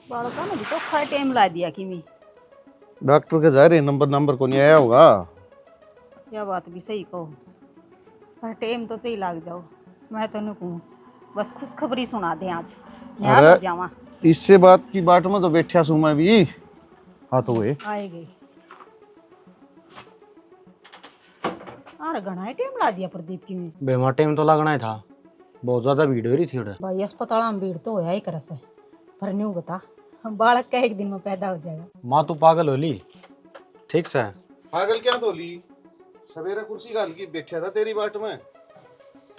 बालका ने भी तो खाए टाइम ला दिया कि मी डॉक्टर के जा रहे नंबर को नहीं आया होगा। यह बात भी सही कहो पर टाइम तो चाहिए लाग जाओ। मैं तो नहीं कहूँ बस खुशखबरी सुना दे आज निहाल हो जावा। इससे बात की बाट में तो बैठा सू मैं भी। हाँ तो वे आए गई अरे घना टाइम ला दिया प्रदीप की मी बेमा टाइम तो लगना ही था, बहुत ज्यादा भीड़ हो रही थी उधर। भाई अस्पताल में भीड़ तो होया ही कर से पर नहीं बता बालक का एक दिन में पैदा हो जाएगा। माँ तू पागल होली ठीक से। पागल क्या बोली, सवेरे कुर्सी गाल की बैठा था तेरी बाट में।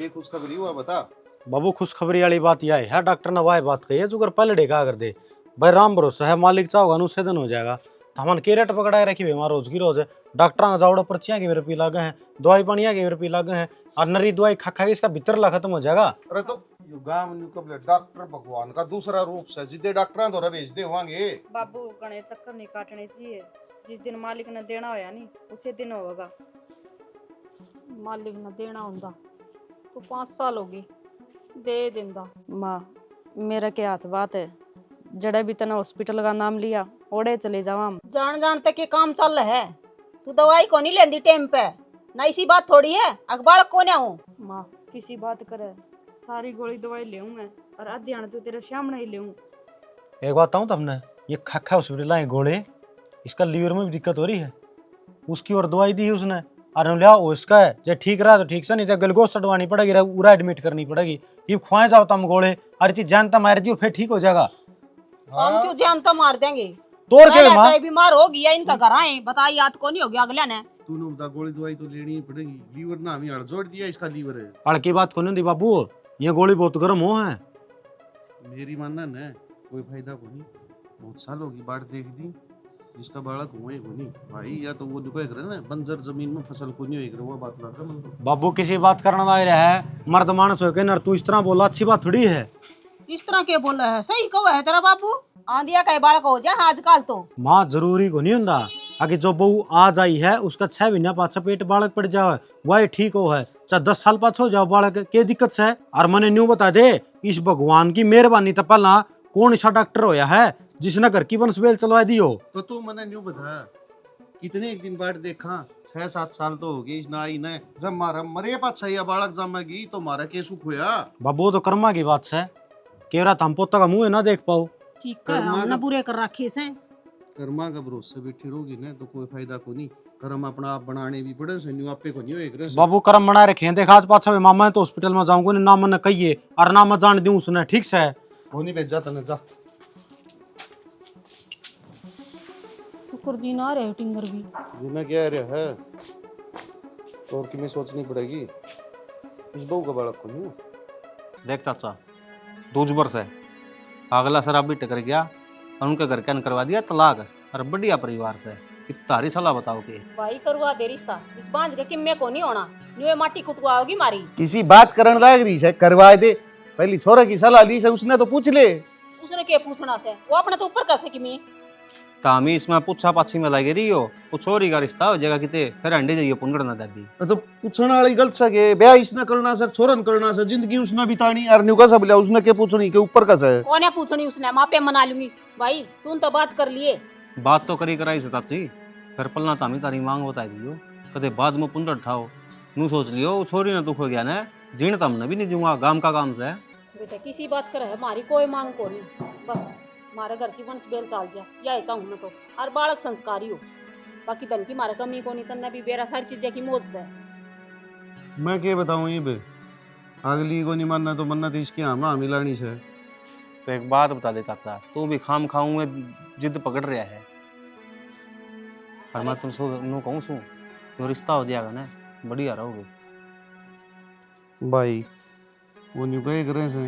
ये खुशखबरी हुआ बता। बाबू खुशखबरी वाली बात यह है डॉक्टर ने वाह बात कही है जुगर पहले देखा कर दे भाई राम भरोसा है मालिक चाहोगा उससे दिन हो जाएगा। तो हमन के रेट पकड़ाए रखी हमारा रोज की रोज है। डॉक्टर का जावड़ो पर्चियां के रुपये लागे हैं, दवाई पानिया के रुपये लागे हैं और नरी दवाई खा खा के इसका भीतर ला खत्म हो जाएगा। अरे तो गांव में कबले डॉक्टर भगवान का दूसरा रूप से जिदे डॉक्टर द्वारा भेज दे होंगे। बाबू गणे चक्कर नहीं काटने चाहिए, जिस दिन मालिक ने देना होया नहीं उसे दिन होगा। मालिक ने देना होंदा तो 5 साल होगी दे देंदा। माँ मेरा क्या हाथ बात है, जड़े भी तना हॉस्पिटल का नाम लिया ओड़े चले जावा हम। जान जान तक के काम चल रहा है तू दवाई को नहीं लेंदी टाइम पे ना इसी बात थोड़ी है अखबार को ना हूँ। माँ किसी बात करे सारी गोली दवाई ले मैं और अध्यान तो तेरे सामने ही ले। एक बात बताऊँ तुमने ये खा खा हॉस्पिटल आए गोले इसका लीवर में भी दिक्कत हो रही है, उसकी और दवाई दी है उसने और लिया वो इसका है जो ठीक रहा तो ठीक से नहीं तो ग्लूकोज चढ़वानी पड़ेगी पूरा एडमिट करनी पड़ेगी। ये खुआए जाओ तुम गोले और इतनी जानता मार दियो फिर ठीक हो जाएगा। हम क्यों जानता मार देंगे तोड़ के माँ बीमार हो गया इनका घर आए बता याद को नहीं हो गया अगला ने। तूने बता गोली दवाई तो लेनी ही पड़ेगी, लीवर ना हमें अड़जोड़ दिया इसका लीवर है। अड़ की बात कौन दी बाबू, ये गोली बहुत गर्म हो है। मेरी मानना न कोई फायदा को नहीं, बहुत साल होगी बाट देख दी इसका बालक हुए को नहीं भाई। या तो वो दुकान करे ना बंजर जमीन में फसल को नहीं होगी वो बात लग रहा है। बाबू किसी बात करना लग रहा है मर्द मानस हो के नर तू इस तरह बोला अच्छी बात थोड़ी है। इस तरह के बोला है सही कहो है तेरा बाबू आंधिया का बालक हो जाए आजकल तो। माँ जरूरी को नहीं होता आगे जो बहू आज आई है उसका 6 महीना पाछा पेट बालक पड़ जाए वही ठीक हो है, चाहे 10 साल पाछा हो जाओ बालक के दिक्कत से। और मैंने न्यू बता दे इस भगवान की मेहरबानी तो पहला कौन ऐसा डॉक्टर होया है जिसने घर की वंशवेल चलवा दी हो। तो तू मैंने न्यू बता कितने एक दिन बाट देखा 6-7 साल तो हो गए इस नाई ने जब मारा मरे पाछा या बालक जमेगी तो मारा के सुख होया। बाबू तो कर्मा की बात से केवरा हम पोता का मुंह ना देख पाओ ठीक है हमने बुरे कर रखे से। कर्मा का भरोसे बैठी रहोगी ना तो कोई फायदा को नहीं। कर्म अपना आप बनाने भी पड़े से न्यू आपे को नहीं होएगा। बाबू कर्म बनाए रखे देखा आज पाछा में मामा तो हॉस्पिटल में जाऊंगा ना मैंने कहिए और ना मैं जान दूं उसने ठीक से वो नहीं भेजा तने जा। शुक्र जी ना रहे टिंगर भी जीना क्या रहा है और कि मैं सोचनी पड़ेगी इस बहू का बालक को नहीं। देख चाचा 2 वर्ष है अगला शराब भी टकर गया और उनके घर का करवा दिया तलाक और बढ़िया परिवार से तारी सलाह बताओ के भाई करवा दे रिश्ता इस बांझ के किम्मे को नहीं होना न्यू माटी कुटवाओगी मारी। किसी बात करन लाग रही है करवा दे पहली छोरा की सलाह ली से उसने तो पूछ ले। उसने क्या पूछना से वो अपने तो ऊपर कैसे कि मैं तामी इसमें पूछा पाछी में लगे रही हो वो छोरी का रिश्ता हो जाएगा किते फिर अंडे जाइए पुंगड़ ना दादी तो पूछने वाली गलत सके ब्याह इसने करना सक छोरन करना सक जिंदगी उसने बितानी और न्यू का सब लिया उसने क्या पूछनी के ऊपर का है कौन है पूछनी उसने माँ पे मना लूंगी भाई तू तो बात कर लिए बात तो करी कराई से चाची फिर पलना तामी तारी मांग बता दियो कदे बाद में पुंगड़ ठाओ नू सोच लियो छोरी ने दुख हो गया ना जीण तम ने भी नहीं दूंगा गांव का काम से। बेटा किसी बात कर है हमारी कोई मांग को नहीं बस हमारे घर की वंश बेल चाल गया या चाहूँ मैं तो और बालक संस्कारी हो बाकी धन की मारे कमी को नहीं तन्ना भी बेरा सारी चीजें की मौज से। मैं क्या बताऊं ये बे अगली को नहीं मानना तो मन्नत इसकी हमा मिलानी से। तो एक बात बता दे चाचा तू भी खाम खाऊं में जिद पकड़ रहा है और मैं तुमसे नो कहूँ सू जो रिश्ता हो जाएगा ना बढ़िया रहोगे भाई वो न्यू कहे करे से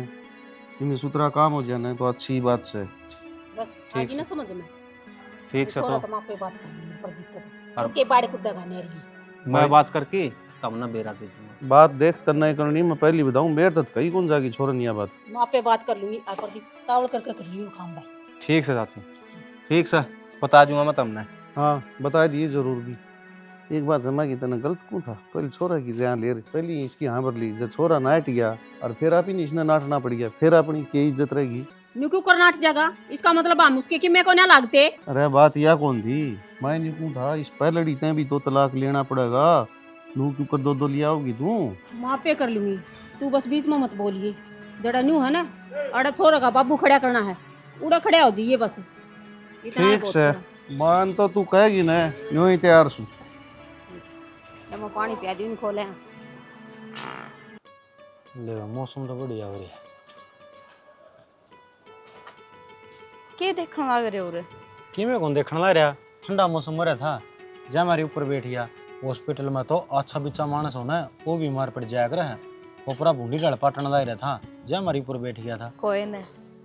इन्हें सुतरा काम हो जाना है तो अच्छी बात से बस ठीक आगे ना समझ में ठीक से तो माँ पे बात करनी पर दिक्कत है के बाड़े कुत्ता गाने रही मैं बात करके तब ना बेरा दे दूंगा। बात देख करना ही करनी मैं पहली बताऊं मेरे तक कहीं कौन जागी छोरन या बात माँ पे बात कर लूंगी और प्रदीप तावल करके करियो काम भाई। ठीक से चाची ठीक से बता दूंगा मैं तुमने। हाँ बता दिए जरूर भी। एक बात जमा की तना गलत क्यों था पहले छोरा की जहाँ ले रही पहली इसकी हाँ पर ली जब छोरा नाट गया और फिर आप ही इसने नाटना पड़ गया फिर अपनी क्या इज्जत रहेगी। न्यू क्यों करनाट जाएगा? इसका मतलब हम उसके कि मैं को ना लागते। अरे बात यह कौन थी, मैं नहीं कहूँ था इस पर लड़ी तैं भी तो तलाक लेना पड़ेगा। नू क्यों कर दो लिया होगी तू? वहाँ पे कर लूंगी, तू बस बीच में मत बोलिए। जड़ा न्यू है ना, अड़ा छोरा का बाबू खड़ा करना है, उड़ा खड़ा हो जाइए बस। इतना ही ठीक बहुत से सारा। मान तो तू कहेगी ना, यूं ही तैयार सु। जब मैं पानी पिया दूँ खोले ले मौसम तो बढ़िया हो रही है। के देखने लग रहे हो रे? कि मैं कौन देखने लग रहा, ठंडा मौसम हो रहा था, जा हमारे ऊपर बैठ गया। हॉस्पिटल में तो अच्छा बिच्चा मानस होना है, वो बीमार पड़ जाया कर है। वो पूरा भूडी डल पाटन लग रहा था, जा हमारे ऊपर बैठ गया था। कोई नहीं,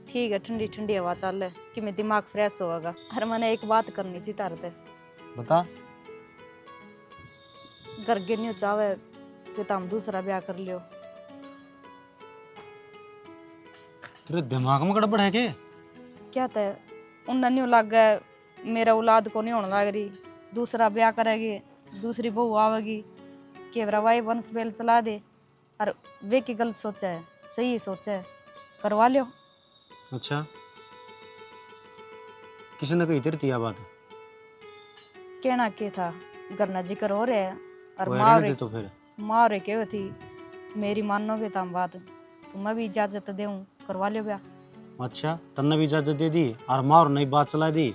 ठीक है, ठंडी ठंडी हवा चल है कि मैं दिमाग फ्रेश होगा। अरे मैंने एक बात करनी थी तार ते। बता। घर गिरनी चाहे कि तुम दूसरा ब्याह कर लियो। तेरे दिमाग में गड़बड़ है के? क्या तय उन न्यू लग गए, मेरा औलाद को नहीं होने लग रही, दूसरा ब्याह करेगी, दूसरी बहू आवेगी, केवरा वाई वंश बेल चला दे। और वे की गलत सोचा है, सही सोचा है, करवा लियो। अच्छा, किसी ने कही तेरी थी यह बात? कहना के था, गरना जिक्र हो रहा है और वो माँ रहने दे तो फिर। माँ के थी, मेरी मानोगे तम बात तो मैं भी इजाजत दूँ, करवा लियो ब्याह। अच्छा, तन्ने भी इजाजत दे दी और मार नई बात चला दी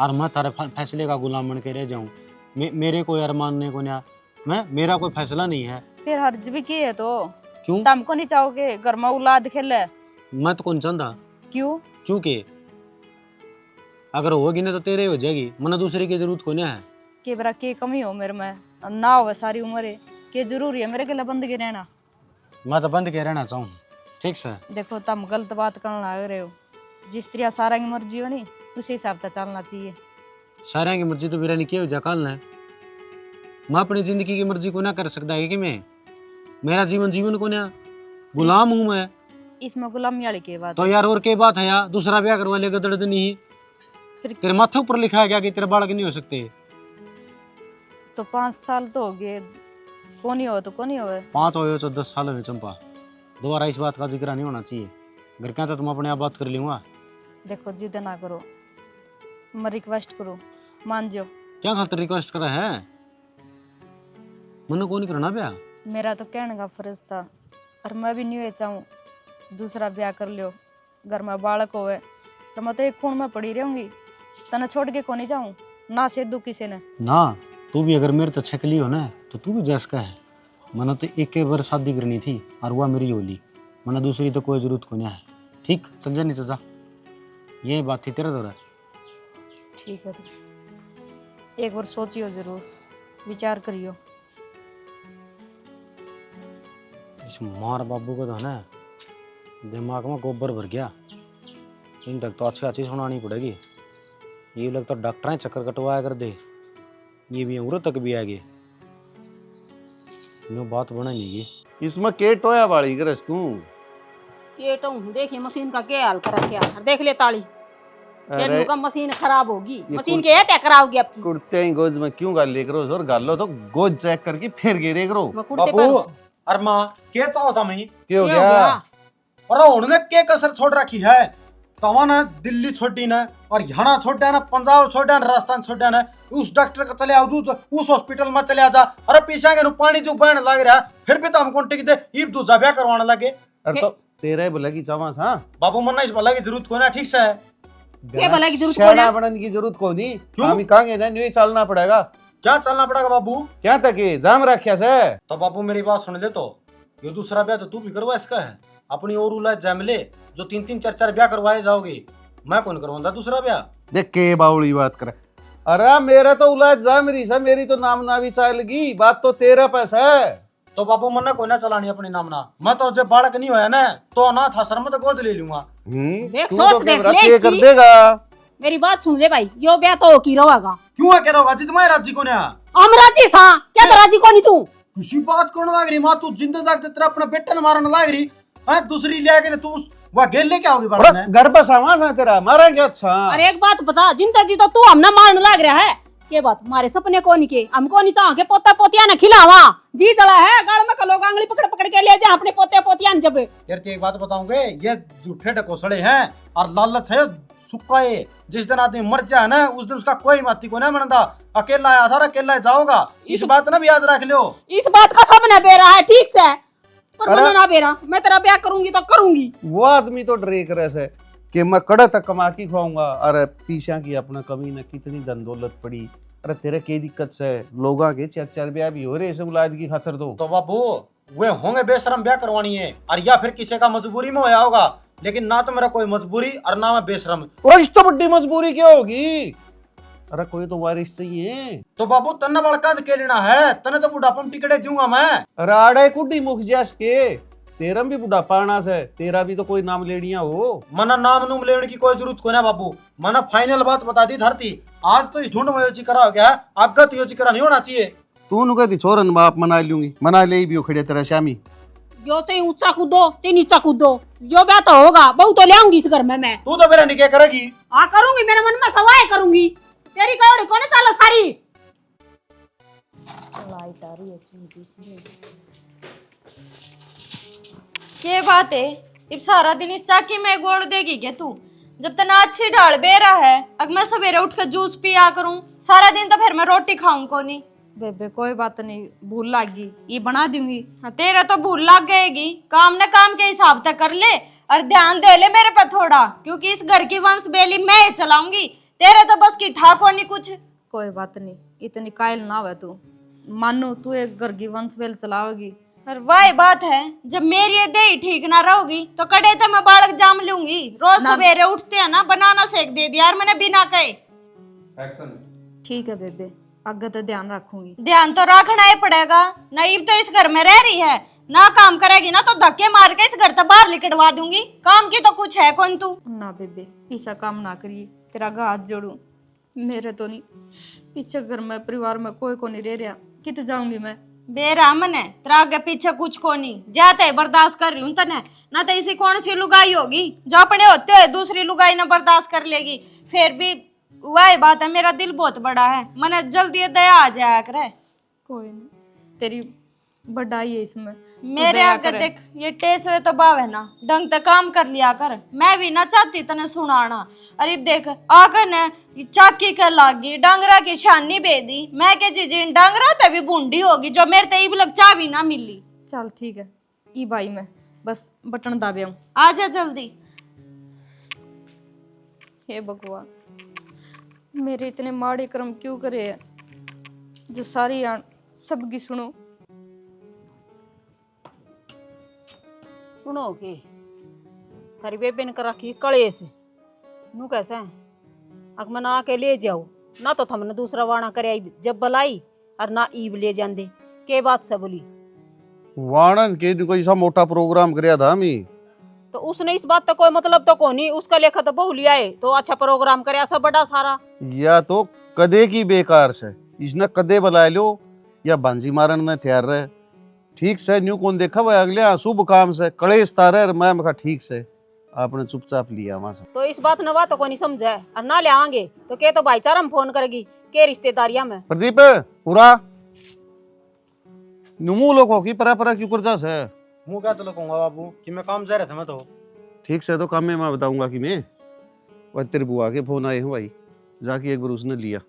और मैं तारे फैसले का गुलाम बन के रह जाऊं। मेरे कोई अरमान नहीं को ना, मेरा कोई फैसला नहीं है। फिर हर्ज भी की है तो क्यों? तुमको नहीं चाहोगे घर में औलाद खेले? मैं तो कौन चाहता। क्यों? क्योंकि अगर होगी ना तो तेरे हो जाएगी, मना दूसरे की जरूरत को ना है। के बरा के कमी हो मेरे में, ना हो सारी उम्र है, के जरूरी है मेरे के लिए बंद के रहना? मैं तो बंद के रहना चाहूँ। ठीक से देखो तुम गलत बात करने लग रहे हो। जिस तरह सारा की मर्जी हो नहीं, उसी हिसाब से चलना चाहिए। सारे की मर्जी तो मेरा नहीं किया जकाल है। मैं अपनी जिंदगी की मर्जी को ना कर सकता है कि मैं, मेरा जीवन को ना, गुलाम हूँ मैं। इसमें गुलामी वाली की बात तो है? यार और के बात है यार, दूसरा ब्याह करवा लेगा दर्द नहीं। फिर तेरे माथे ऊपर लिखा है क्या कि तेरे बालक नहीं हो सकते? तो 5 साल तो हो गए, कोनी हो तो कोनी हो। 5 हो तो 10 साल हुए चंपा, दोबारा इस बात का जिक्र नहीं होना चाहिए। घर क्या तो तुम अपने आप बात कर लूंगा। देखो जिद ना करो, मैं रिक्वेस्ट करूँ, मान जाओ। क्या खातर रिक्वेस्ट करा है? मनु को नहीं करना ब्याह। मेरा तो कहने का फर्ज था, और मैं भी नहीं चाहूँ दूसरा ब्याह कर लियो, घर में बालक होवे तो मैं तो एक खून में पड़ी रहूंगी, तना छोड़ के को नहीं जाऊँ ना से दू किसी ने ना। तू भी अगर मेरे तो छकली हो ना तो तू भी जैस का है। मैंने तो एक बार शादी करनी थी और वह मेरी होली, मैंने दूसरी तो कोई जरूरत को नहीं है। ठीक, चल जा नहीं चल जा, ये बात थी तेरा दौरा। ठीक है, तो एक बार सोचियो, जरूर विचार करियो। इस मार बाबू को तो है ना दिमाग में गोबर भर गया। इन तक तो अच्छी सुनानी पड़ेगी। ये लोग तो डॉक्टर चक्कर कटवाया कर दे, ये भी उम्र तक भी आ गए, नो बात बना नहीं। इसमें के टोया वाली करस तू? केटो देखिए मशीन का क्या हाल करा, क्या देख ले ताली। अरे का मशीन खराब होगी, मशीन कुछ- के है टैकर आओगी आपकी। कुर्ते ही गोज में क्यों गाल ले करो और गालो तो गोज चेक करके फिर गिरे करो। मैं कुर्ते बाबू पर अरे माँ क्या चाहो था मैं? क्यों क्या गया? हो गया? और उन्होंने क्या कसर छोड़ रखी है? तवा ना दिल्ली छोड़ी ना, और हरियाणा छोड़ा ना, पंजाब छोड़ा ना, राजस्थान छोड़ा ना, उस डॉक्टर का चले आओ, उस हॉस्पिटल में चले आ जा। अरे पीछे के पानी जो बहने लग रहा है, फिर भी तो हमको टिक दे, ये दूसरा ब्याह करवाने लगे। अरे तो तेरे भला की चावास। हाँ बाबू मन्ना इस भला की जरूरत को ना, ठीक से है। क्या भला की जरूरत शाना को बनने की जरूरत को नहीं। क्यों? हम कहेंगे ना न्यू ही चलना पड़ेगा। क्या चलना पड़ेगा बाबू? क्या तक है जाम रखा से? तो बाबू मेरी बात सुन ले, तो ये दूसरा ब्याह तो तू भी करवा इसका है। अपनी और उलाद जैमले जो 3-3 4-4 ब्याह करवाए जाओगे, मैं कौन करवाऊंगा दूसरा ब्याह? देख के बावड़ी बात करे। अरे मेरा तो उलाद जा मेरी सा, मेरी तो नाम ना भी चलेगी, बात तो तेरा पास है। तो बाबू मन्ना कोई ना चलानी अपनी नामना। मैं तो जब बालक नहीं होया ना तो अनाथ आश्रम में तो गोद ले लूंगा। देख तू सोच तो देख कैमरा ले पे इसकी। कर देगा। मेरी बात सुन ले भाई, यो ब्याह तो की रहेगा। क्यों है कह रहा जित मैं राजी को ना? हम राजी सा, क्या तो राजी को नहीं तू? किसी बात करने लग रही माँ, तू जिंदा जागते तेरा अपना बेटा न मारने लग रही है। दूसरी ले के तू वह गेल लेके आओगी बालक ने। घर पर सामान है तेरा, मारा क्या? अच्छा अरे एक बात बता, जिंदा जी तो तू हमने मारने लग रहा है, के बात हमारे सपने कौन के हमको नहीं चाह के पोता पोतिया न खिलावा जी चला है गाल में कलो आंगली पकड़ पकड़ के ले जा अपने पोते पोतिया जब यार एक बात बताऊंगे, ये झूठे ढकोसले हैं और लालच है सुक्का है। जिस दिन आदमी मर जाए ना उस दिन उसका कोई माती को नहीं मनता। अकेला आया था अकेला जाओगा, इस बात ना भी याद रख लो। इस बात का सब न बेरा है ठीक से पर अरे- मना ना बेरा मैं तेरा ब्याह करूंगी तो करूंगी। वो आदमी तो डरे करे से कि मैं कड़ा तक कमा की खाऊंगा। अरे पीछा की अपना कमी न कितनी धन दौलत पड़ी। अरे तेरे के दिक्कत से लोगा के 4-4 ब्याह भी हो रहे ऐसे औलाद की खातर तो बाबू वे होंगे बेशरम ब्याह करवानी है और या फिर किसी का मजबूरी में होया होगा, लेकिन ना तो मेरा कोई मजबूरी और ना मैं बेशरम। और इस तो बड़ी मजबूरी क्या होगी। अरे कोई तो वारिस चाहिए। तो बाबू तन्ने बड़का के लेना है, तने तो बुढ़ापा में टिकटे दूंगा मैं। अरे आड़े कुटी मुख जास के तेरा भी बुढ़ापा आना से, तेरा भी तो कोई नाम लेनिया हो। मना नाम नूम लेने की कोई जरूरत कोई ना बाबू। मना फाइनल बात बता दी धरती, आज तो इस ढूंढ में योची करा हो गया, आपका तो योची करा नहीं होना चाहिए। तू नु कहती छोरन बाप मना लूंगी, मना ले भी खड़े तेरा शामी। यो चाहे ऊंचा कूदो चाहे नीचा कूदो यो ब्याह तो होगा, बहू तो ले आऊंगी इस घर में मैं। तू तो मेरा निकाह करेगी। हाँ करूंगी, मेरे मन में सवाए करूंगी। तेरी कौड़ी कौन चाल सारी लाइट आ रही है के बात है अब सारा दिन इस चाकी में गोड़ देगी क्या तू? जब तना अच्छी ढाल बेरा है अगर मैं सवेरे उठ कर जूस पिया करूं सारा दिन तो फिर मैं रोटी खाऊं को नहीं। बेबे कोई बात नहीं, भूल लागी ये बना दूंगी। हाँ, तेरा तो भूल लग गएगी, काम न काम के हिसाब तक कर ले और ध्यान दे ले मेरे पर थोड़ा, क्योंकि इस घर की वंश बेली मैं चलाऊंगी, तेरे तो बस की था को नहीं कुछ। कोई बात नहीं, इतनी कायल ना हुआ तू, मानो तू एक घर की वंश बेल चलाओगी। और वही बात है जब मेरी ये देही ठीक ना रहोगी तो कड़े तो मैं बालक जाम लूंगी। रोज सवेरे उठते हैं ना बनाना सेक दे दिया यार मैंने बिना कहे। ठीक है बेबे, आगे तो ध्यान रखूंगी। ध्यान तो रखना ही पड़ेगा, नईब तो इस घर में रह रही है, ना काम करेगी ना तो धक्के मार के इस घर तो बाहर लिकड़वा दूंगी। काम की तो कुछ है कौन तू? ना बेबे ऐसा काम ना करिए, तेरा हाथ जोड़ू, मेरे तो नहीं पीछे घर में परिवार में कोई को नहीं रह रहा, कित जाऊंगी मैं? बेरामन है तेरा आगे पीछे कुछ को नहीं, जाते बर्दाश्त कर रही हूँ तने, ना तो इसी कौन सी लुगाई होगी जो अपने होते हुए दूसरी लुगाई ना बर्दाश्त कर लेगी। फिर भी वही बात है, मेरा दिल बहुत बड़ा है, मने जल्दी दया आ जाया करे। कोई नहीं, तेरी बढ़ाई है इसमें, मेरे आगे देख ये टेस हुए तो बाव है ना, ढंग से काम कर लिया कर, मैं भी ना चाहती तने सुनाना। अरे देख आकर ने चाकी कर लागी डांगरा की शानी बेदी, मैं के जी डांगरा तभी बूंदी होगी जो मेरे ते इब लग चा भी ना मिली। चल ठीक है ई भाई मैं बस बटन दाबे हूँ, आ जा जल्दी। हे भगवान मेरे इतने माड़े कर्म क्यों करे है जो सारी सबकी सुनो। सुनो के थारी बेबे ने कर रखी कलेस नू कैसे है अग मैं ना के ले जाओ ना तो थमने दूसरा वाणा करे जब बलाई और ना ईब ले जांदे के बात से बोली वाणन के कोई ऐसा मोटा प्रोग्राम करया था मी, तो उसने इस बात तो कोई मतलब तो कोनी, उसका लेखा तो बहु लिया है तो अच्छा प्रोग्राम करे ऐसा बड़ा सारा, या तो कदे की बेकार से इसने कदे बुला लो या बांजी मारन ने तैयार रहे। ठीक से न्यू कौन देखा हुआ अगले शुभ काम से कड़ेस तारे मैं मखा ठीक से आपने चुपचाप लिया वहां से। तो इस बात न बात तो कोई नहीं समझे और ना ले आएंगे तो के तो भाईचारा में फोन करेगी के रिश्तेदारियां में। प्रदीप पूरा नुमू लोगों की परा क्यों कर जा से मुँह क्या तो कहूंगा बाबू कि मैं काम जा रहा था मैं तो। ठीक से तो काम में मैं बताऊंगा कि मैं वह तेरे बुआ के फोन आए हुआ जाके एक बार उसने लिया।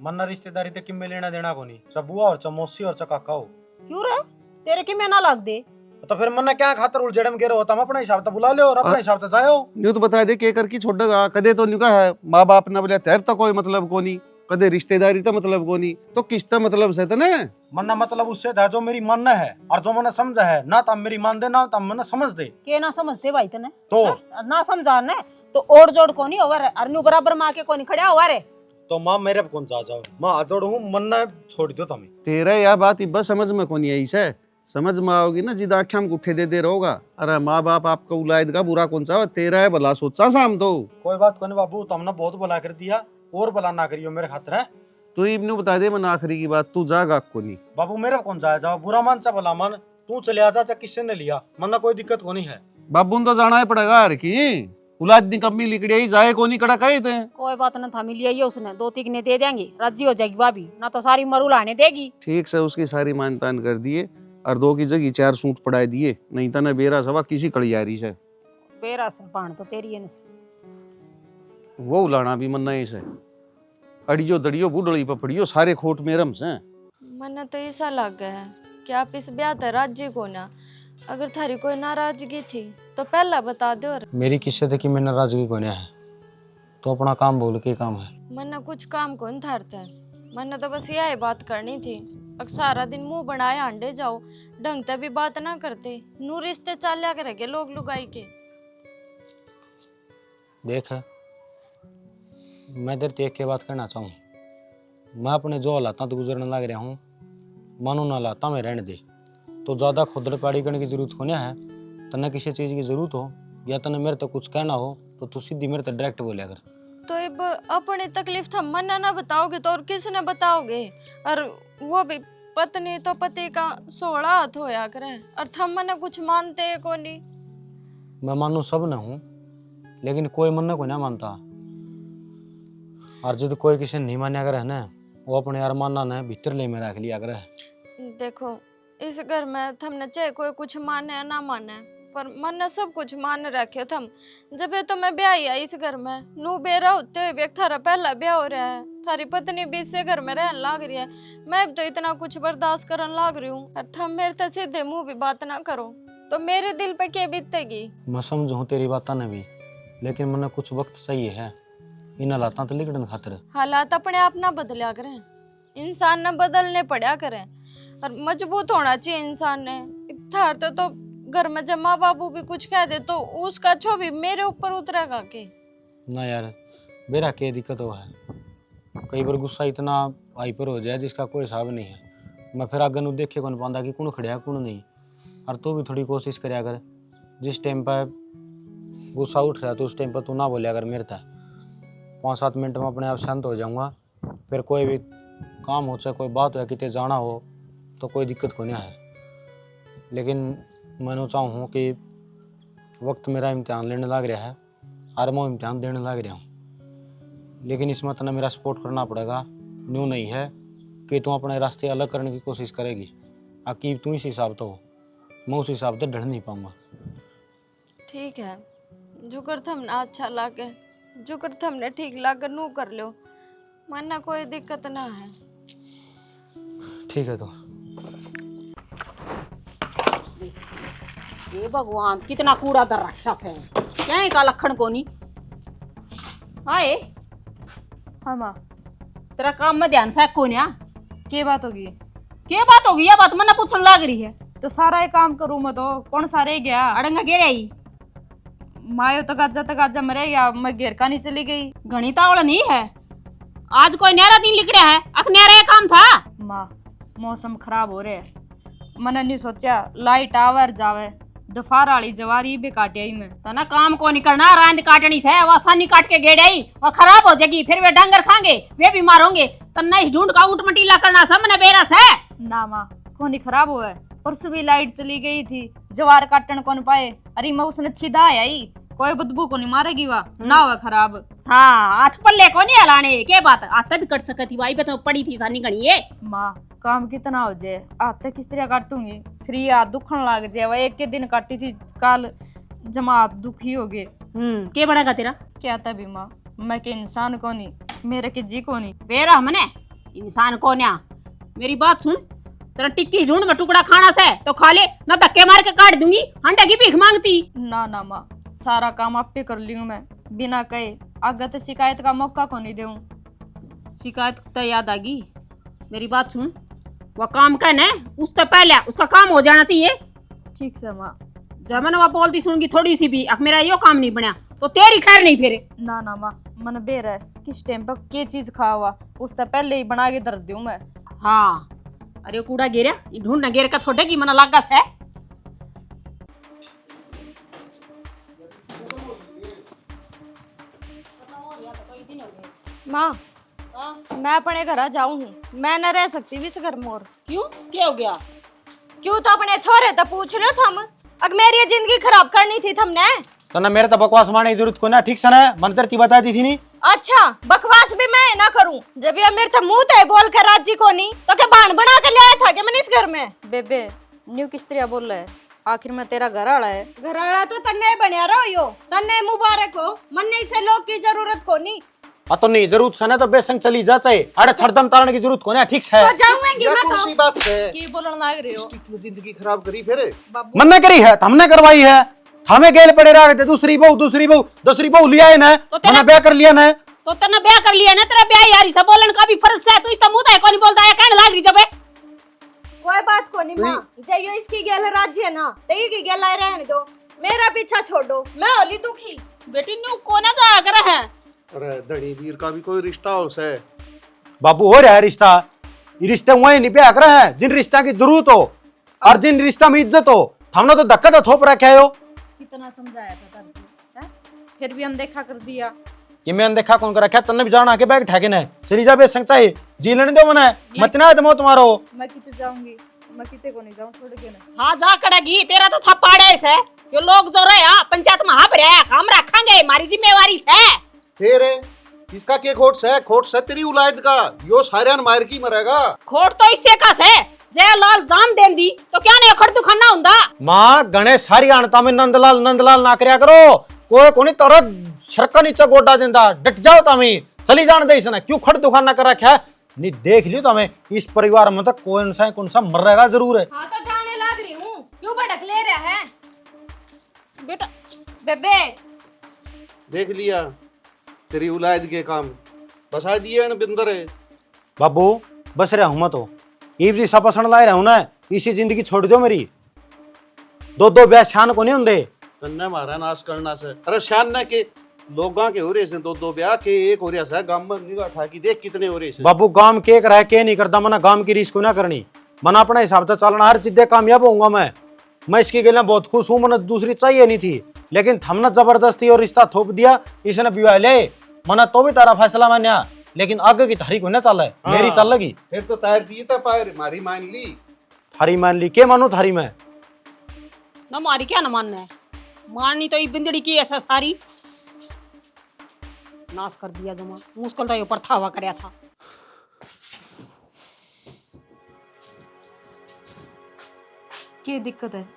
मन्ना रिश्तेदारी तो किम्मे लेना देना को नहीं, सब बुआ और चमोसी और चकाका हो। क्यों रे तेरे की मैं ना लग दे तो फिर मन्ना क्या खातर उलझड़े में गिरे होता, हम अपने हिसाब से बुला ले और अपने हिसाब से जाओ। न्यू तो बता दे के कर की छोड़ कदे तो न्यू का है माँ बाप ने बोले तैर तो कोई मतलब को नहीं, कदे रिश्तेदारी तो मतलब को नहीं, तो किसका मतलब से तने मन्ना मतलब उससे था जो मेरी मन है और जो मैंने समझा है ना तब मेरी मान दे ना तब मैंने समझ दे के ना समझते भाई तने तो ना समझा ने तो ओढ़ जोड़ को नहीं होवा रे अरनू बराबर माँ के को नहीं खड़ा हुआ रे। तो माँ मेरे पे कौन जा जाओ, माँ आजोड़ हूँ मन्ना छोड़ दो तुम्हें। तेरा यह बात बस समझ में को नहीं आई से, समझ में आओगी ना जिद आख्या हम उठे दे रहोगा। अरे माँ बाप आपका उलायद का बुरा कौन सा तेरा है भला सोचा शाम तो कोई बात को नहीं बाबू, तुमने बहुत भला कर दिया और भला ना करियो मेरे खातिर है। तो इब्नू बता दे मन आखिरी की बात, तू जागा को नहीं बाबू मेरे पे कौन जाया जाओ, बुरा मान चा भला मन, तू चले आ जा किससे ने लिया मन्ना कोई दिक्कत को नहीं है। बाबू तो जाना ही पड़ेगा यार की औलाद दी कमी लिकड़ी आई जाए को नहीं कड़ा कहे थे। कोई बात ना था, मिली है उसने 2-3 ने दे देंगे, राजी हो जाएगी भाभी, ना तो सारी मरू लाने देगी। ठीक से उसकी सारी मानतान कर दिए और 2 की जगह 4 सूट पढ़ाए दिए, नहीं तो ना बेरा सवा किसी कड़ियारी से बेरा से पान तो तेरी है न। वो उलाना भी मन नहीं से अड़ियो दड़ियो बुढ़ड़ी पपड़ियो सारे खोट मेरम से। मना तो ऐसा लग गया है कि आप इस ब्याह ते राजी को ना, अगर थारी कोई नाराजगी थी तो पहला बता दो। मेरी किस्से थे कि मैं नाराजगी को नहीं है, तो अपना काम बोल के काम है। मना कुछ काम कौन थारता है, मना तो बस यही बात करनी थी। अब सारा दिन मुंह बनाए अंडे जाओ, ढंग से भी बात ना करते, नू रिश्ते चाल्या करेंगे लोग लुगाई के। देख मैं तेरे ते एक के बात करना चाहूँ, मैं अपने जो हालात तो गुजरने लग रहा हूँ, मानो ना हालात में रहने दे, तो ज़्यादा खुदड़ पाड़ी करने की जरूरत होने है। तने किसी चीज़ की जरूरत हो या तने मेरे तो कुछ कहना हो तो तू सीधी मेरे तो डायरेक्ट बोले। अगर तो अब अपनी तकलीफ थम मना ना बताओगे तो और किसने बताओगे? और वो भी पत्नी तो पति का 16 हाथ होया करे, और थम मना कुछ मानते को नहीं। मैं मानू सब न हूँ, लेकिन कोई मन को नहीं मानता, और जब कोई किसी नहीं मान्या करे ना, वो अपने यार मानना ने भीतर ले में रख लिया करे। देखो इस घर में थमने चाहे कोई कुछ माने या ना माने, पर मन ने सब कुछ मान रखे थम। जब ये तो मैं ब्याह आई इस घर में, नू बेरा होते हुए भी थारा पहला ब्याह हो रहा है, थारी पत्नी भी इससे घर में रहने लाग रही है, मैं तो इतना कुछ बर्दाश्त करने लाग रही हूँ, और थम मेरे तो सीधे मुंह भी बात ना करो तो मेरे दिल पे क्या बीतेगी? मैं समझूँ तेरी बात ने भी, लेकिन मैंने कुछ वक्त सही है इन हालात तो लिखने खातर। हालात अपने आप ना बदलिया करें, इंसान ना बदलने पड़ा करें, और मजबूत होना चाहिए इंसान ने। थार तो घर में जब माँ बाबू भी कुछ कह दे तो उसका छो भी मेरे ऊपर उतरेगा के ना यार, मेरा क्या दिक्कत हो है, कई बार गुस्सा इतना हाइपर हो जाए जिसका कोई हिसाब नहीं है। मैं फिर आगे नु देखे कौन पाता कि कौन खड़िया कौन नहीं, और तू भी थोड़ी कोशिश करया कर, जिस टाइम पर गुस्सा उठ रहा है तो उस टाइम पर तू ना बोलिया कर मेरे था। 5-7 मिनट में अपने आप शांत हो जाऊंगा, फिर कोई भी काम हो चाहे कोई बात हो कितने जाना हो तो कोई दिक्कत को नहीं है। लेकिन मैं चाहूँ कि वक्त मेरा इम्तिहान लेने लग रहा है और मैं इम्तिहान देने लग रहा हूँ, लेकिन इसमें तो मेरा सपोर्ट करना पड़ेगा। न्यू नहीं है कि तू अपने रास्ते अलग करने की कोशिश करेगी, आकि तू इस हिसाब तो हो, मैं उस हिसाब से ढल नहीं पाऊँगा। ठीक है, जो कर थमने अच्छा लागे, जो कर थमने ठीक लागे नू कर लो, मना कोई दिक्कत ना है। ठीक है तो ये भगवान कितना कूड़ा दर रखा से, क्या का लखन को नहीं आए। हाँ माँ, तेरा काम में ध्यान से कोन्या क्या बात होगी? क्या बात होगी? ये बात मना पूछने लाग रही है। तो सारा ये काम करूँ मैं तो कौन सा रह गया? अड़ंगा गे रही मायो तो गाजा मरे गया, मैं घेर का नहीं चली गई। घनी तावड़ नहीं है, आज कोई न्यारा दिन लिख रहा है, अख न्यारा काम था। माँ मौसम खराब हो रहा है, मैंने नहीं सोचा लाइट आवर जावे, दोपहर वाली जवारी भी काटे ही में तना काम को नहीं करना, रांद काटनी से वो आसानी काट के गेड़ आई, वो खराब हो जाएगी, फिर वे डांगर खाएंगे, वे बीमार होंगे। तना इस ढूंढ का ऊंट मटीला करना सामने बेरस है ना। माँ कोनी खराब हुआ है, परसों भी लाइट चली गई थी, जवार काटन कौन पाए, अरे मैं उसने छिदा आई, कोई बदबू को नहीं मारेगी वा ना हुआ खराब। हाँ हाथ पल्ले को नहीं हलाने, के बात आता भी कट सकती, वाई पे तो पड़ी थी सानी घनी ये। माँ काम कितना हो जाए, हाथ किस तरह काटूंगी, फिर ये हाथ दुखन लग जाए। वह एक के दिन काटी थी, कल जमा हाथ दुखी हो गए। के बड़ेगा तेरा? क्या था भी माँ, मैं के इंसान को नहीं, मेरे के जी को नहीं। बेरा हमने इंसान को न्या, मेरी बात सुन, तेरा टिक्की ढूंढ में टुकड़ा खाना से तो खा ले, ना धक्के मार के काट दूंगी, हंडा की भीख मांगती। ना माँ, सारा काम आप पे कर लियूं मैं, बिना कहे, आगे तो शिकायत का मौका को नहीं दूं। शिकायत तो याद आ गई, मेरी बात सुन, वह काम करना उससे पहले उसका काम हो जाना चाहिए। ठीक से माँ। जब मैंने वह बोलती सुनगी थोड़ी सी भी, अब मेरा यो काम नहीं बना तो तेरी खैर नहीं फिर। ना माँ, मन बेर है, किस टाइम पर क्या चीज खा हुआ उससे पहले ही बना के दर्द दूं मैं। हाँ अरे कूड़ा गिरा, ढूंढना गिर का छोटे की मना लागस है। माँ मैं अपने घर जाऊँ हूँ, मैं न रह सकती इस घर में और। क्यों, क्या हो गया? क्यों तो अपने छोरे तो पूछ लो थम, अगर मेरी जिंदगी खराब करनी थी थमने। तना मेरे तो बकवास मारने की जरूरत को ना, ठीक से ना मन तेरी बता दी थी नहीं। अच्छा बकवास भी मैं ना करूं, जब ये मेरे मुंह ते बोल कर राजी को नहीं तो क्या बाण बना कर ले आया था क्या मैंने इस घर में? बेबे न्यू किस तरह बोल रहा है, आखिर में तेरा घर आड़ा है। घर वाला तो तन्ने बनया रहो यो, तन्ने मुबारक हो, मन्ने से लोग की जरूरत को नहीं। तो नहीं जरूरत से ना तो बेसंग चली जा चाहे, अरे छड़दम तारने की जरूरत को ना, ठीक है। तो जाऊंगी या मैं कौन सी बात है? की बोलने लग रहे हो? इसकी क्यों जिंदगी खराब करी फिर? मन ने करी है, हमने करवाई है, हमें गेल पड़े रहे थे, दूसरी बहू लिया है ना, तो तेरा- मैंने ब्याह कर लिया ना। तो तेने ब्याह कर लिया ना, तेरा ब्याह यारी सब बोलन का भी फर्ज है, तू इसका मुंह तो कौन बोलता है, कहने लाग रही जब कोई बात को नहीं माँ, जइयो इसकी गेल राज्य है ना, तेरी की गेल आए रहने दो, मेरा पीछा छोड़ो, मैं होली दुखी। बेटी न्यू कोने जाया कर है। अरे धनी वीर का भी कोई रिश्ता हो से? बाबू हो रहा है रिश्ता, ये रिश्ते वही नहीं ब्याह कर हैं जिन रिश्ता की जरूरत हो और जिन रिश्ता में इज्जत हो। हमने तो धक्का तो थोप रखा है हो कितना समझाया था तब, हैं? फिर भी अनदेखा कर दिया। कि मैं अनदेखा कौन कर रखा है, तन्ने भी जाना के बैग ठेके ने चली जा बेसंग चाहिए जी लेने दो मने मत ना दमो तुम्हारो। मैं किते जाऊंगी, मैं किते को नहीं जाऊं, छोड़ के ना। हाँ जा करेगी, तेरा तो छपाड़े से यो लोग जो रहे पंचायत में हाफ रहे, हम रखेंगे, हमारी जिम्मेवारी से। फिर इसका के खोट से तेरी उलायद का, यो सारियान मार की मरेगा। खोट तो इससे का से जय लाल जान देन दी तो क्या ने अखड़ दुखना हुंदा। मां गणेश सारी आणता में नंदलाल ना करया करो, कोई कोनी तोरा शरका नीचे गोडा देंदा, डट जाओ तामी चली जान दे इसने, क्यों खड़ दुकान ना कर रखा है। नहीं देख लियो तमें इस परिवार में तो कौन सा मरेगा जरूर है। हाँ तो जाने लग रही हूँ, क्यों भड़क ले रहा है? बेटा बेबे देख लिया तेरी उलायद के काम, बसा दिए न बिंदर है। बाबू बस रहा हूं मैं तो ईब जी सपसन लाए रहूं ना, इसी जिंदगी छोड़ दो मेरी, दो ब्याह शान को नहीं होंगे। तन्ने मारा नाश करना से, अरे शान ना के लोगां के हो रहे से दो ब्याह के, एक हो रहा से गांव में निगाह ठा की देख कितने हो रहे से। बाबू गांव के रहा के नहीं करता, मना गांव की रीस को ना करनी, मना अपने हिसाब से चलना, हर चीज कामयाब होऊंगा मैं इसकी गल बहुत खुश हूँ, मना दूसरी चाहिए नहीं थी, लेकिन हमने जबरदस्ती और रिश्ता थोप दिया, इसने विवाह ले मना तो भी तारा फैसला मान्या, लेकिन आगे की थारी को ना चल है, मेरी चल लगी। फिर तो तार दिए था पायर मारी मान ली, थारी मान ली, के मानो थारी मैं न मारी क्या न मानना है, मारनी तो ये बिंदड़ी की ऐसा सारी नाश कर दिया जमा, मुश्किल तो ये ऊपर था हुआ करया था। क्या दिक्कत है,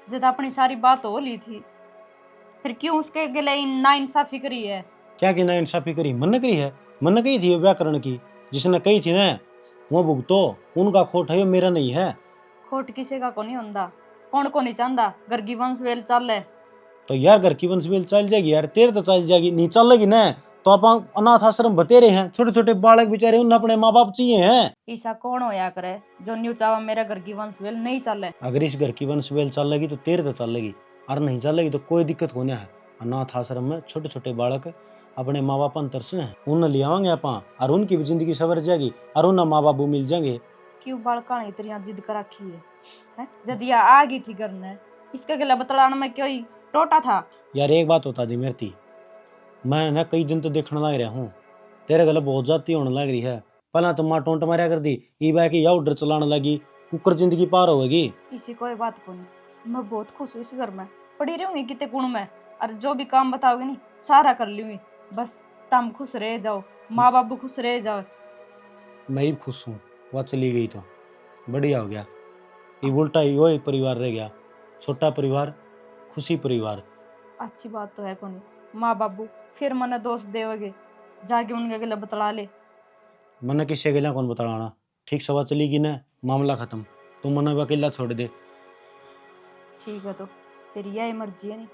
जब अपनी सारी बात हो ली थी, फिर क्यों उसके गले ना इंसाफी करी है? क्या की ना इंसाफी करी, मन ने करी है, मन ने कही थी व्याकरण की, जिसने कही थी ना वो भुगतो, उनका खोट है, मेरा नहीं है। खोट किसी का को नहीं होंदा, कौन को नहीं चाहता घर की वंश वेल चल है। तो यार घर की वंशवेल चल जाएगी यार, तेरे तो चल जाएगी, नहीं चलेगी ना तो आप अनाथ आश्रम बतेरे हैं, छोटे छोटे बालक बेचारे उन्हें अपने माँ बाप चाहिए हैं। ऐसा कौन होया करे जो न्यू चावा मेरा घर की वंश वेल नहीं चले। अगर इस घर की वंशवेल चलेगी तो तेरे तो चलेगी, और नहीं चलेगी तो कोई दिक्कत होने है। अनाथ आश्रम में छोटे छोटे बालक अपने माँ बाप अंतर से हैं, उन्हें ले आवांगे अपा और उनकी भी जिंदगी सवर जाएगी और उन्हें माँ बाप मिल जाएंगे। क्यों बालका ने इतनी जिद कर रखी है? जब यह आ गई थी घर ने, इसके गला बतलाने में कोई टोटा था? यार एक बात होता दी मेरी, मैं ना कई दिन तो देखने लग रहा हूँ, तेरे गले बहुत जाती होने लग रही है। पहला तो माँ टोंट मारा कर दी, ई बाकी या उधर चलाने लगी, कुकर जिंदगी पार होगी। इसी कोई बात को नहीं, मैं बहुत खुश हूँ इस घर में, पड़ी रहूंगी कितने गुण में, और जो भी काम बताओगे नहीं सारा कर लूंगी, बस तुम खुश रह जाओ, माँ बाप खुश रह जाओ। मैं ही खुश हूँ, वह चली गई तो बढ़िया हो गया, ये उल्टा ही वही परिवार रह गया, छोटा परिवार खुशी परिवार। अच्छी बात तो है कोनी, माँ बाबू फिर मने दोस्त देवगे, जाके उनके गले बतला ले। मना किसी गला कौन बताना, ठीक सवा चलेगी ना मामला खत्म, तुम मना भी अकेला छोड़ दे। ठीक है तो तेरी यही मर्जी है, नहीं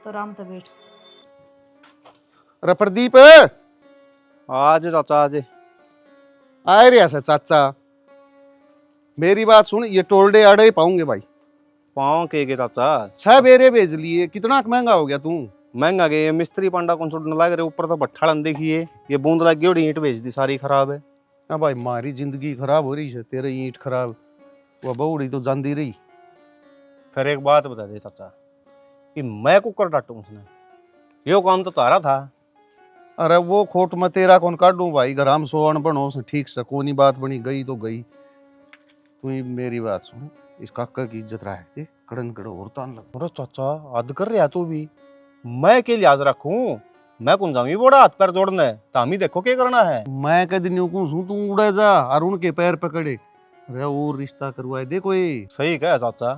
तो राम तो बैठ। अरे प्रदीप आज चाचा आज आए रे ऐसा चाचा, मेरी बात सुन, ये टोलडे आड़े ही पाऊंगे भाई। पाँव के चाचा 6 बेरे भेज लिए, कितना महंगा हो गया तू? महंगा गए, मिस्त्री पंडा कौन सुटने लग रहे, ऊपर तो भट्ठा देखिए, ये बूंद लग गई, ईंट भेज दी, सारी खराब है। हाँ भाई मारी जिंदगी खराब हो रही है, तेरे ईंट खराब, वह बहुड़ी तो जाती रही। फिर एक बात बता दे चाचा, कि मैं कुकर डांटू उसने, यो काम तो तारा था। अरे वो खोट में तेरा कौन काटूं भाई, घर हम सोन बनो से ठीक से कोनी बात बनी, गई तो गई। तू ही मेरी बात सुन, इस काका की इज्जत रहे थे, कड़न कड़ो और तान लग। अरे चाचा हद कर रहा तू भी, मैं के लिहाज रखूं? मैं कौन जाऊंगी बोड़ा हाथ पैर जोड़ने, तामी देखो क्या करना है। मैं कद न्यू को सू तू उड़े जा और उनके पैर पकड़े। अरे वो रिश्ता करवाए दे कोई। सही कहा चाचा,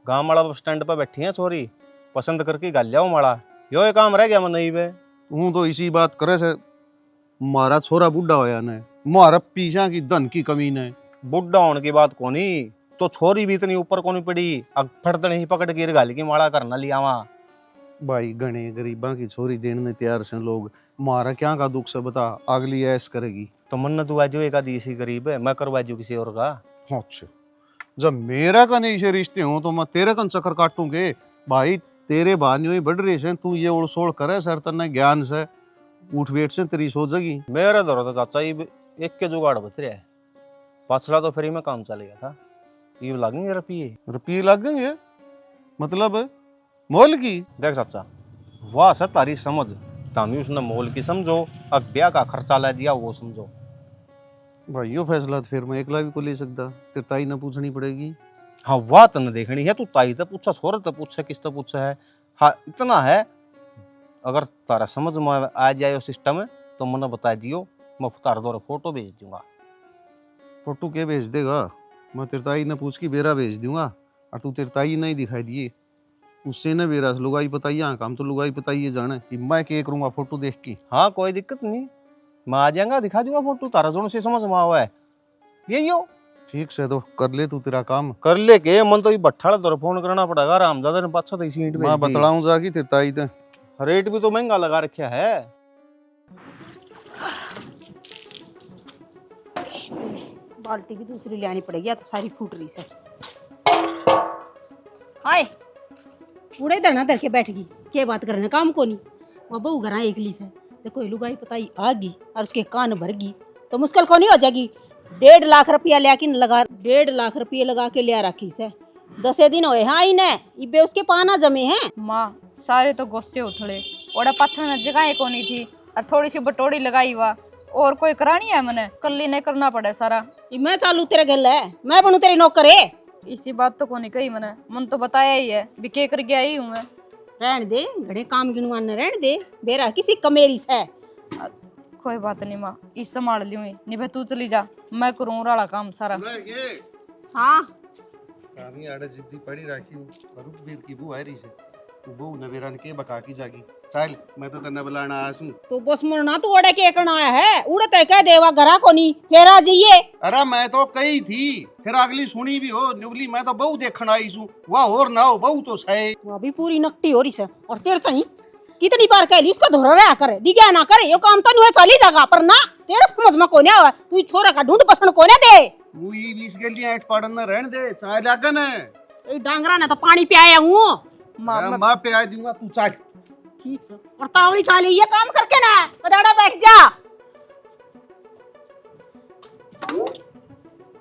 गांव वाला बस स्टैंड पर बैठी है छोरी, पसंद करके गाल जाओ माड़ा, यो ये काम रह गया मन नहीं बे। तू तो इसी बात करे से मारा छोरा बुढ़ा होया ने, मारा पीछा की धन की कमी ने। बुढ़ा होने की बात कोनी, तो छोरी भी इतनी ऊपर कोनी पड़ी, अब फटदन ही पकड़ के गाली की माड़ा करना लिया वहां। भाई गणे गरीबा की छोरी देने तैयार से लोग, मारा क्या का दुख से बता, अगली ऐस करेगी। तो मन तू आज एक आदि इसी गरीब है, मैं करवा जो किसी और का। अच्छा, जब मेरा का नहीं से रिश्ते हो तो मैं तेरे कन चक्कर काटूंगे। भाई तेरे बहाने बढ़ रहे से, तू ये उड़ सोड़ करे सर तने ज्ञान से उठ बैठ से तेरी सो जगी। मेरा दौर था चाचा, ये एक के जुगाड़ बच रहा है, पाछला तो फ्री में काम चलेगा था, ये लगेंगे रुपये लगेंगे मतलब मोल की। देख चाचा, वाह से तारी समझ, तामी उसने मोल की समझो, अब ब्याह का खर्चा ला दिया वो समझो। भाई यो फैसला तो फिर मैं एकला भी को ले सकता, तेरे ताई ना पूछनी पड़ेगी। हाँ वाह तने देखनी है, तू ताई तो पूछा, छोर तो पूछे, किस तो पूछे है। हाँ इतना है, अगर तारा समझ में आ जाए सिस्टम तो मने बता दियो, मैं तारा दौरे फोटो भेज दूंगा। फोटो के भेज देगा? मैं तेरे ताई ने पूछ के बेरा भेज दूंगा, और तू तेरे ताई नहीं दिखाई दिए उससे न बेरा लुगाई बताइए। हाँ काम तो लुगाई बताइए जाने कि मैं क्या करूंगा फोटो देख के। हाँ कोई दिक्कत नहीं, मैं आ जाऊंगा, दिखा दूंगा फोटो, तारा जोन से समझ में आवा है यही हो। ठीक से तो कर ले तू तेरा काम। कर ले के मन तो ये भट्ठाला दौरे फोन करना पड़ेगा, आराम ज्यादा ने पाछा तो इसी ईंट मैं बतलाऊं जाके तेरे ताई ते। रेट भी तो महंगा लगा रखा है। बाल्टी भी दूसरी लेनी पड़ेगी, या तो सारी फूट रही से। हाय उड़े धरना धर के बैठ गई, क्या बात करने काम को नहीं। वह बहू घर एकली से तो कोई लुगाई पताई आ गई और उसके कान भर गई तो मुश्किल को नहीं हो जाएगी। 1.5 लाख रुपया लेके लगा, 1.5 लाख रुपये लगा के लिया रखी से 10 दिन हुए। हाँ इन्हें इबे उसके पाना जमे हैं। माँ सारे तो गुस्से उथड़े, ओड़ा पत्थर ने जगह को नहीं थी और थोड़ी सी बटोड़ी लगाई हुआ, और कोई करानी है मने, कल्ली नहीं करना पड़े सारा। मैं चालू तेरे गल है, मैं बनू तेरी नौकर है। इसी बात तो को नहीं कही मैंने, मन तो बताया ही है भी के कर गया ही हूँ मैं। रहने दे, घड़े काम गिनवान रहने दे, बेरा किसी कमेरी से। कोई बात नहीं माँ, इस संभाल लूंगी, नहीं भाई तू चली जा, मैं करूँ राड़ा काम सारा। हाँ कामी आड़े जिद्दी पड़ी राखी हूँ, रुक बीर की बू आ रही से, तू बहू नवेरान के बका की जागी। चल मैं तो तन्ने बुलाना आया हूँ। तो बस मरना तू ओड़े के करना आया है, उड़े तय कह देवा घरा को नहीं फेर आ जाइए। अरे मैं तो कही थी, फिर अगली सुनी भी हो नुगली, मैं तो बहू देखन आई हूँ, वाह और ना हो बहू तो सही। वो अभी पूरी नकटी हो रही से, और तेरे तई कितनी बार कह ली उसका धोरा रहा करे, दिखा ना करे, ये काम तो नहीं चली जागा, पर ना तेरे समझ में कोने आवा, तू छोरा का ढूंढ पसंद कोने दे। तू ये 20 के लिए ऐट पड़न न रहने दे, चाय लागन है। ए डांगरा ने तो पानी पियाया हूँ। मैं पिया दूंगा, तू चाय। ठीक से, और तावड़ी चाली ये काम करके ना कदाड़ा बैठ जा।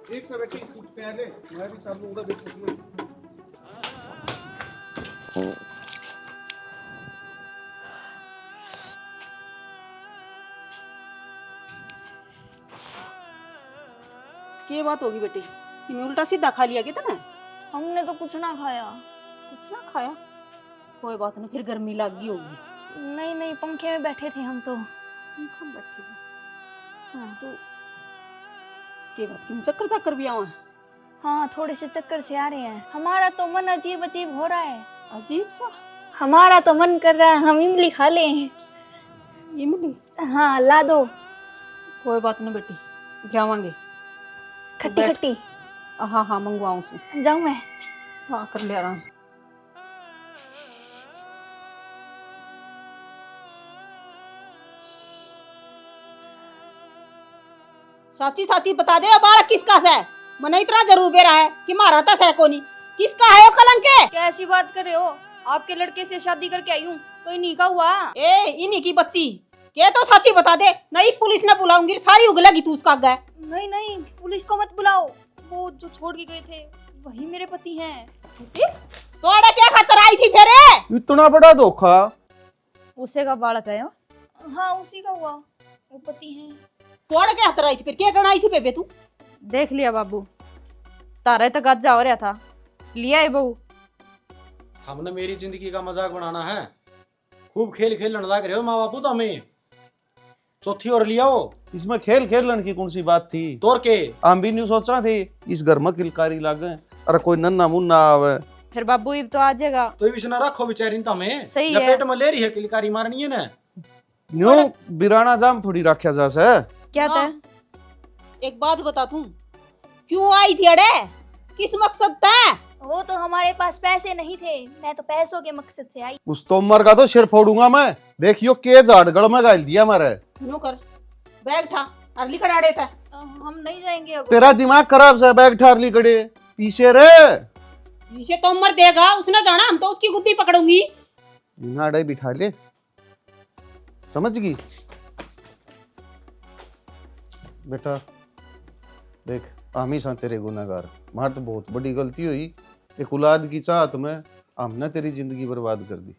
ठीक से बेटी, तू पिया ले, मैं भी चलूंगा बेटी। क्या बात होगी बेटी कि मैं उल्टा सीधा खा लिया कितना? हमने तो कुछ ना खाया। कुछ ना खाया? कोई बात नहीं, फिर गर्मी लग गई होगी। नहीं नहीं, पंखे में बैठे थे हम तो। हम बैठे थे। हाँ तो क्या बात की चक्कर चक्कर भी आवा है? हाँ, थोड़े से चक्कर से आ रहे हैं। हमारा तो मन अजीब अजीब हो रहा है। अजीब सा? हमारा तो मन कर रहा है हम इमली खा लें। इमली? हाँ ला दो। कोई बात नहीं बेटी, जावांगे। खट्टी खट्टी। हाँ हाँ मंगवाऊं से। जाऊं मैं? हाँ कर ले आराम। साची साची बता दे बालक किसका से? मने इतना जरूर बेरा है कि मारा था सह को नहीं। किसका है वो कलंक के? क्या ऐसी बात कर रहे हो? आपके लड़के से शादी करके आई हूँ तो इन्हीं का हुआ। ए इन्हीं की बच्ची के तो सच्ची बता दे, नहीं पुलिस ने बुलाऊंगी, सारी उगलेगी तू उसका आगे। नहीं नहीं, पुलिस को मत बुलाओ, वो जो छोड़ के गए थे वही मेरे पति हैं। तोड़े क्या खतर आई थी फिर? इतना बड़ा धोखा? उसे का बालक है? हाँ उसी का हुआ, वो पति हैं। तोड़े क्या खतर आई थी फिर? क्या करना आई थी बेबे तू? देख लिया बाबू, तारे तो गज्जा हो रहा था, लिया है बहू। हमने मेरी जिंदगी का मजाक बनाना है? खूब खेल खेलने लग रहे हो माँ बापू तो हमें चौथी और लियाओ इसमें खेल खेलन की कौन सी बात थी? तोड़ के हम भी न्यू सोचा थे इस घर में किलकारी लागे, अरे कोई नन्ना मुन्ना आवे। फिर बाबू इब तो आ जाएगा। तो ये ना रखो बेचारी तो हमें सही जब है। पेट में ले रही है किलकारी मारनी है ना। न्यू बिराना जाम थोड़ी रखा जा से। क्या हाँ। था? एक बात बता तू, क्यों आई थी अड़े? किस मकसद था? वो तो हमारे पास पैसे नहीं थे, मैं तो पैसों के मकसद से आई। उस तोमर का तो सिर फोड़ूंगा मैं। देखियो के झाड़गढ़ में गाल दिया मारे। नो कर, बैग ठा और लिखड़ आड़े था। हम नहीं जाएंगे अब। तेरा दिमाग खराब से, बैग ठारली कड़े पीछे रे। इसे तो मर देगा, उसने जाना, हम तो उसकी गुद्दी पकड़ूंगी। नाड़े बिठा ले, समझ गई? बेटा देख, हम ही सा तेरे गुनाहगार। मार तो बहुत बड़ी गलती हुई, एक औलाद की चाहत में हमने तेरी जिंदगी बर्बाद कर दी।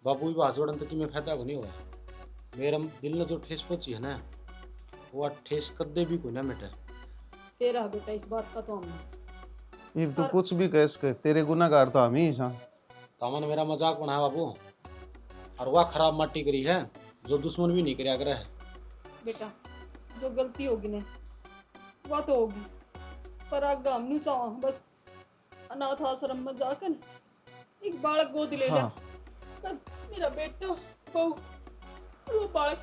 बापू भी बात जोड़न तो मैं फायदा को नहीं हुआ। मेरे दिल में जो ठेस पहुंची है ना, वो ठेस कदे भी को ना मिटे। तेरा बेटा इस बात का तो हमने। ये तो कुछ भी कह सके, तेरे गुनाहगार तो हम ही सा। तामन मेरा मजाक बनाया बाबू, और वह खराब माटी करी है जो दुश्मन भी नहीं करया करे है। बेटा जो गलती होगी ना वो तो होगी, पर आगे हम नहीं चाहा बस अनाथ आश्रम में जाकर एक बालक गोद ले लिया। हाँ। बस मेरा बेटा हो, वो बालक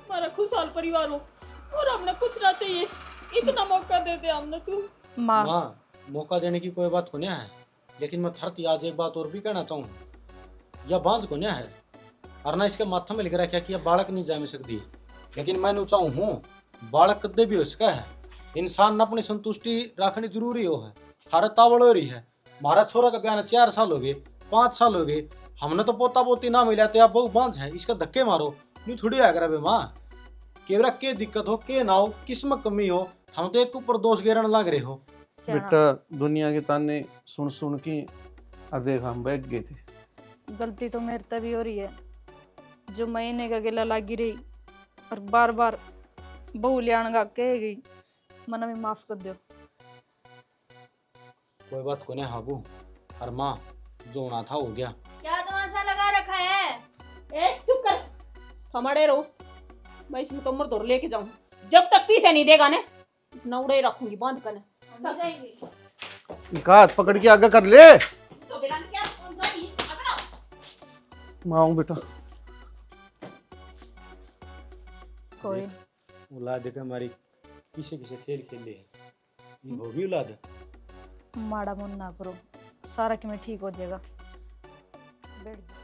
हमारा खुशहाल परिवार हो, और हमने कुछ ना चाहिए। इतना मौका दे दे हमने तू। माँ माँ मौका देने की कोई बात को नहीं है, लेकिन मैं थरती आज एक बात और भी कहना चाहूँ। यह बांझ को नहीं है और ना इसके माथा में लिख रखा कि यह बालक नहीं जाम सकती, लेकिन मैं चाहूँ हूँ बालक कदे भी हो सका है। इंसान ने अपनी संतुष्टि रखनी जरूरी हो है। हर तावड़ हो रही है। हमारा छोरा का ब्याह 4 साल हो गए, 5 साल हो गए, हमने तो पोता पोती ना मिला तो आप बहु बांझ है, इसका धक्के मारो नहीं थोड़ी आ करे माँ। केवरा के दिक्कत हो के ना हो, किस में कमी हो, हम तो एक ऊपर दोष गिरन लग रहे हो। सियाना, बेटा दुनिया के ताने सुन सुन के और देख हम बैठ गए थे। गलती तो मेरे तभी हो रही है जो महीने का गिला लागी रही और बार बार बहू लियान का कह गई। मन में माफ कर दो। कोई बात को नहीं हाबू, और माँ जो होना था हो गया। क्या तमाशा लगा रखा है? ए चुप कर, हमारे रहो। मैं इसमें कमर धोर लेके जाऊं, जब तक पीछे नहीं देगा ने इस नौड़े ही रखूंगी बांध कर। हम नहीं जाएंगे। इनका हाथ पकड़ के आगे कर ले। तो बेटा क्या कौन सा ही अगर मैं आऊं बेटा। कोई औलाद देख हमारी किसे किसे खेल खेल ले ये भोगी औलाद है। माड़ा मन ना करो, सारा कि मैं ठीक हो जाएगा। बैठ जा।